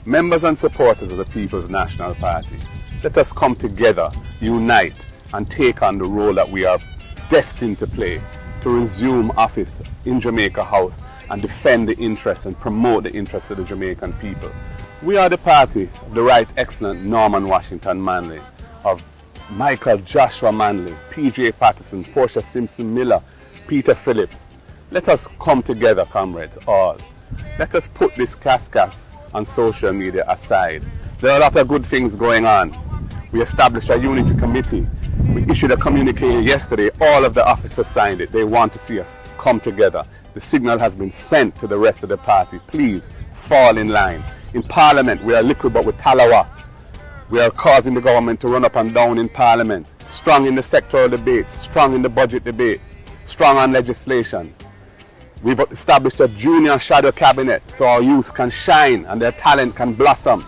Members and supporters of the People's National Party, let us come together, unite, and take on the role that we are destined to play to resume office in Jamaica House and defend the interests and promote the interests of the Jamaican people. We are the party of the Right Excellent Norman Washington Manley, of Michael Joshua Manley, P.J. Patterson, Portia Simpson Miller, Peter Phillips. Let us come together, comrades, all. Let us put this cascas on social media aside. There are a lot of good things going on. We established a unity committee. We issued a communique yesterday. All of the officers signed it. They want to see us come together. The signal has been sent to the rest of the party. Please fall in line. In Parliament, we are liquid but with talawa. We are causing the government to run up and down in Parliament. Strong in the sectoral debates, strong in the budget debates, strong on legislation. We've established a junior shadow cabinet so our youth can shine and their talent can blossom.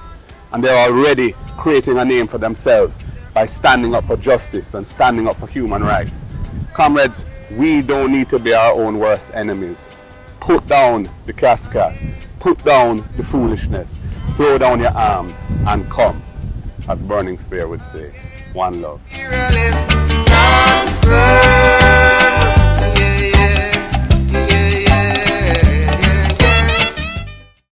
And they're already creating a name for themselves by standing up for justice and standing up for human rights. Comrades, we don't need to be our own worst enemies. Put down the cascas, put down the foolishness, throw down your arms and come. As Burning Spear would say, one love.